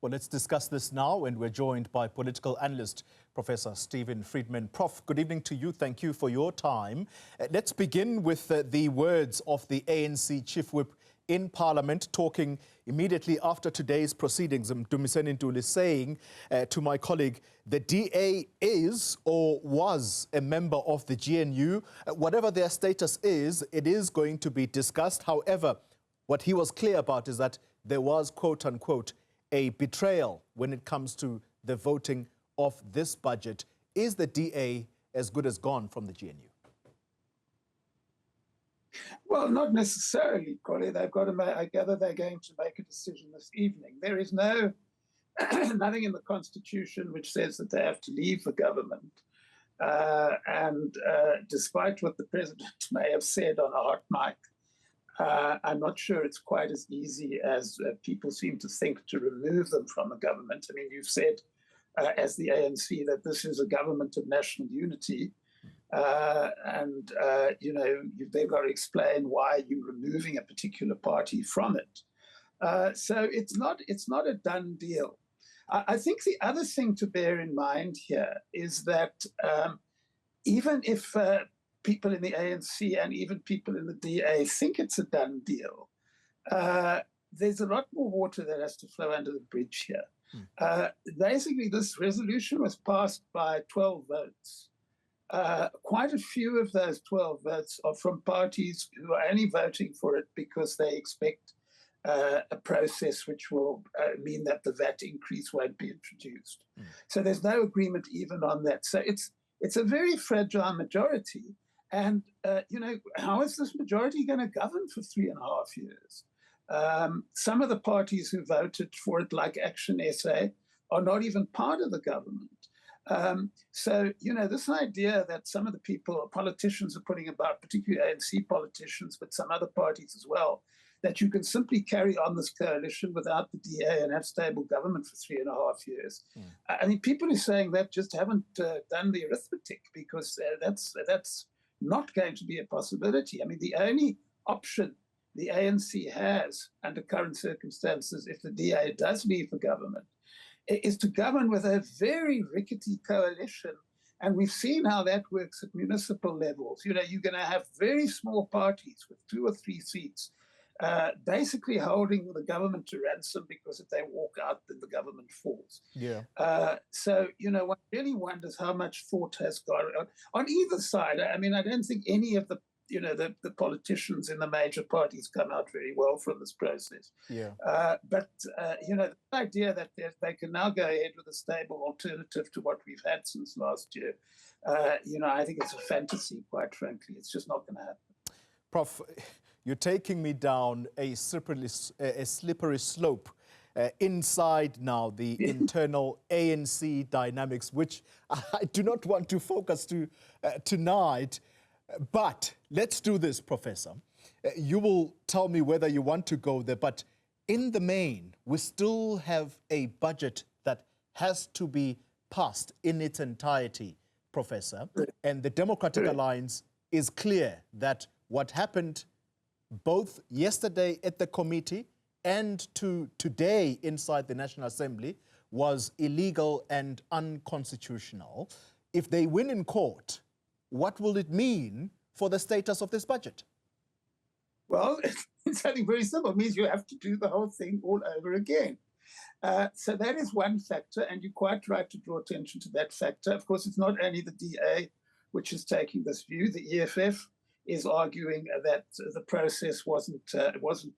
Well, let's discuss this now, and we're joined by political analyst Professor Stephen Friedman. Prof, good evening to you. Thank you for your time. Let's begin with the words of the ANC Chief Whip in Parliament, talking immediately after today's proceedings. Dumiseni Ntuli saying to my colleague, the DA is or was a member of the GNU. Whatever their status is, it is going to be discussed. However, what he was clear about is that there was, quote unquote, a betrayal when it comes to the voting of this budget. Is the DA as good as gone from the GNU? Well, not necessarily, Collie. They've got to I gather they're going to make a decision this evening. There is nothing in the Constitution which says that they have to leave the government. Despite what the President may have said on a hot mic, I'm not sure it's quite as easy as people seem to think to remove them from the government. I mean, you've said, as the ANC, that this is a government of national unity. They've got to explain why you're removing a particular party from it. So it's not a done deal. I think the other thing to bear in mind here is that even if people in the ANC and even people in the DA think it's a done deal, there's a lot more water that has to flow under the bridge here. Basically, this resolution was passed by 12 votes. Quite a few of those 12 votes are from parties who are only voting for it because they expect a process which will mean that the VAT increase won't be introduced. So there's no agreement even on that. So it's a very fragile majority. And, how is this majority going to govern for 3.5 years? Some of the parties who voted for it, like Action SA, are not even part of the government. This idea that some of the politicians are putting about, particularly ANC politicians, but some other parties as well, that you can simply carry on this coalition without the DA and have stable government for 3.5 years. I mean, people who are saying that just haven't done the arithmetic, because that's not going to be a possibility. I mean, the only option the ANC has under current circumstances, if the DA does leave the government, is to govern with a very rickety coalition. And we've seen how that works at municipal levels. You're going to have very small parties with 2 or 3 seats, basically holding the government to ransom, because if they walk out, then the government falls. Yeah. One really wonders how much thought has gone on either side. I mean, I don't think any of the politicians in the major parties come out very well from this process. Yeah. The idea that they can now go ahead with a stable alternative to what we've had since last year, I think it's a fantasy, quite frankly. It's just not going to happen. Prof, you're taking me down a slippery slope inside now the internal ANC dynamics, which I do not want to focus to tonight. But let's do this, Professor. You will tell me whether you want to go there, but in the main, we still have a budget that has to be passed in its entirety, Professor. And the Democratic Alliance is clear that what happened both yesterday at the committee and today inside the National Assembly was illegal and unconstitutional. If they win in court, what will it mean for the status of this budget? Well, it's something very simple. It means you have to do the whole thing all over again. So that is one factor, and you're quite right to draw attention to that factor. Of course, it's not only the DA which is taking this view. The EFF is arguing that the process wasn't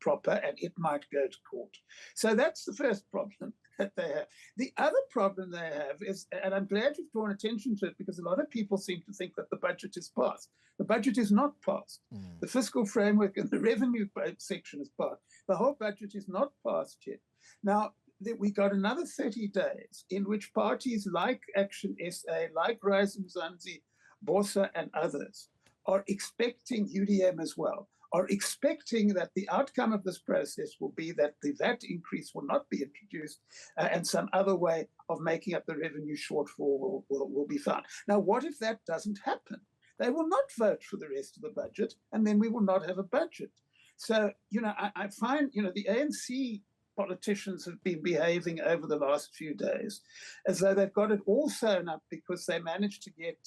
proper and it might go to court. So that's the first problem that they have. The other problem they have is, and I'm glad you've drawn attention to it, because a lot of people seem to think that the budget is passed. The budget is not passed. The fiscal framework and the revenue section is passed. The whole budget is not passed yet. Now, we got another 30 days in which parties like Action SA, like Rise Mzansi, Bosa and others are expecting, UDM as well, are expecting that the outcome of this process will be that the VAT increase will not be introduced and some other way of making up the revenue shortfall will be found. Now, what if that doesn't happen? They will not vote for the rest of the budget, and then we will not have a budget. So, I find, the ANC politicians have been behaving over the last few days, as though they've got it all sewn up because they managed to get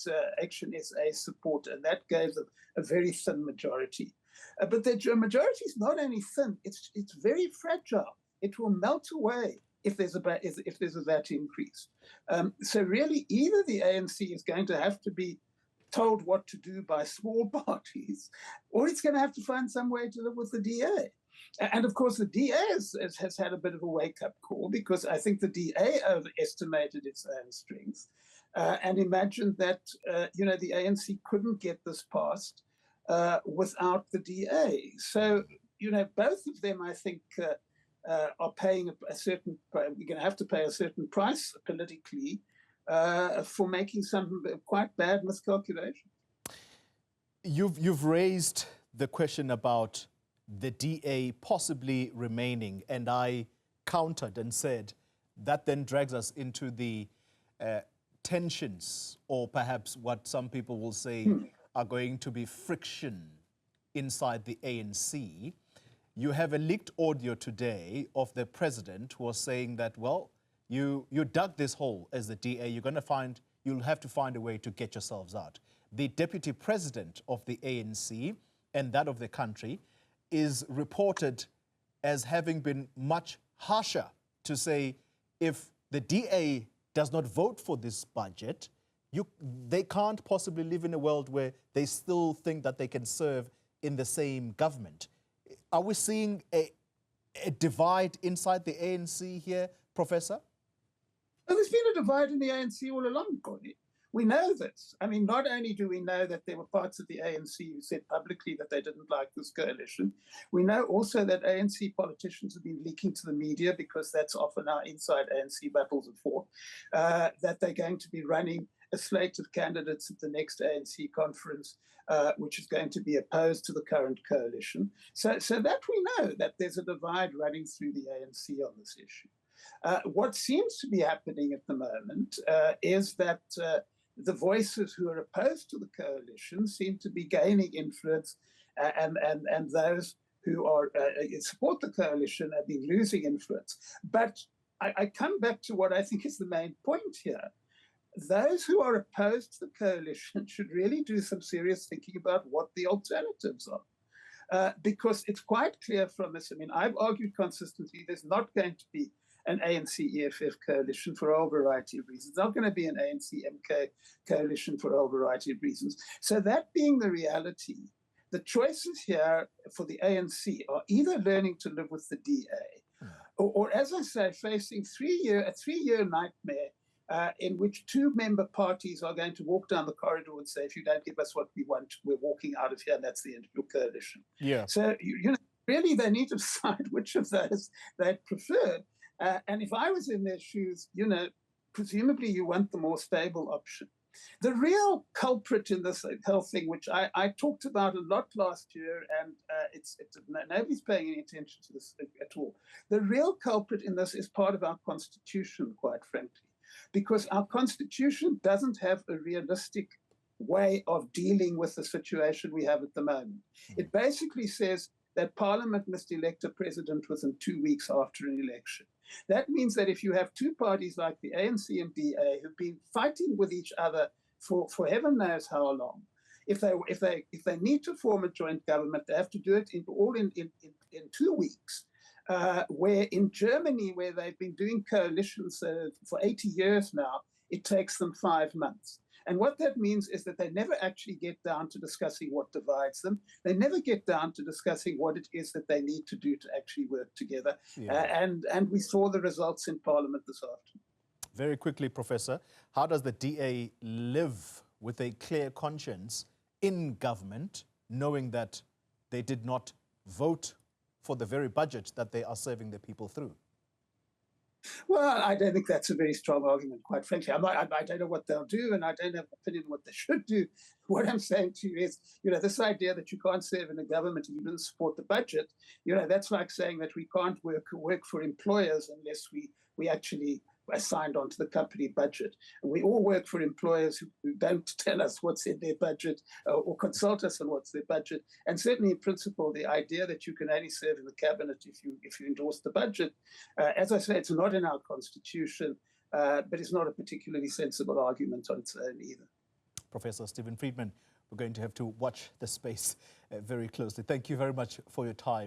Action SA support, and that gave them a very thin majority. But the majority is not only thin; it's very fragile. It will melt away if there's a VAT increase. So really, either the ANC is going to have to be told what to do by small parties, or it's going to have to find some way to live with the DA. And of course, the DA has had a bit of a wake-up call, because I think the DA overestimated its own strength and imagined that the ANC couldn't get this passed without the DA. So both of them, I think, are paying a certain. We're going to have to pay a certain price politically for making some quite bad miscalculations. You've raised the question about the DA possibly remaining, and I countered and said that then drags us into the tensions, or perhaps what some people will say are going to be friction inside the ANC. You have a leaked audio today of the president who was saying that, well, you dug this hole as the DA, you'll have to find a way to get yourselves out. The deputy president of the ANC and that of the country is reported as having been much harsher, to say if the DA does not vote for this budget, they can't possibly live in a world where they still think that they can serve in the same government. Are we seeing a divide inside the ANC here, Professor? Well, there's been a divide in the ANC all along, Connie. We know this. I mean, not only do we know that there were parts of the ANC who said publicly that they didn't like this coalition, we know also that ANC politicians have been leaking to the media, because that's often how inside ANC battles are fought, that they're going to be running a slate of candidates at the next ANC conference, which is going to be opposed to the current coalition. So that we know that there's a divide running through the ANC on this issue. What seems to be happening at the moment is that the voices who are opposed to the coalition seem to be gaining influence, and those who are support the coalition have been losing influence. But I come back to what I think is the main point here. Those who are opposed to the coalition should really do some serious thinking about what the alternatives are. Because it's quite clear from this. I mean, I've argued consistently there's not going to be an ANC-EFF coalition for a whole variety of reasons. It's not going to be an ANC-MK coalition for a whole variety of reasons. So that being the reality, the choices here for the ANC are either learning to live with the DA, or as I say, facing a three-year nightmare in which two member parties are going to walk down the corridor and say, if you don't give us what we want, we're walking out of here, and that's the end of your coalition. Yeah. So, really they need to decide which of those they prefer. And if I was in their shoes, presumably you want the more stable option. The real culprit in this whole thing, which I talked about a lot last year, and nobody's paying any attention to this at all. The real culprit in this is part of our constitution, quite frankly, because our constitution doesn't have a realistic way of dealing with the situation we have at the moment. It basically says that Parliament must elect a president within 2 weeks after an election. That means that if you have two parties like the ANC and DA who've been fighting with each other for heaven knows how long, if they need to form a joint government, they have to do it in 2 weeks. Where in Germany, where they've been doing coalitions for 80 years now, it takes them 5 months. And what that means is that they never actually get down to discussing what divides them. They never get down to discussing what it is that they need to do to actually work together. Yeah. And we saw the results in Parliament this afternoon. Very quickly, Professor, how does the DA live with a clear conscience in government, knowing that they did not vote for the very budget that they are serving the people through? Well, I don't think that's a very strong argument, quite frankly. I don't know what they'll do, and I don't have an opinion on what they should do. What I'm saying to you is, this idea that you can't serve in a government and you didn't support the budget, that's like saying that we can't work for employers unless we actually assigned onto the company budget. And we all work for employers who don't tell us what's in their budget or consult us on what's their budget. And certainly, in principle, the idea that you can only serve in the cabinet if you endorse the budget, as I say, it's not in our constitution, but it's not a particularly sensible argument on its own either. Professor Stephen Friedman, we're going to have to watch the space very closely. Thank you very much for your time.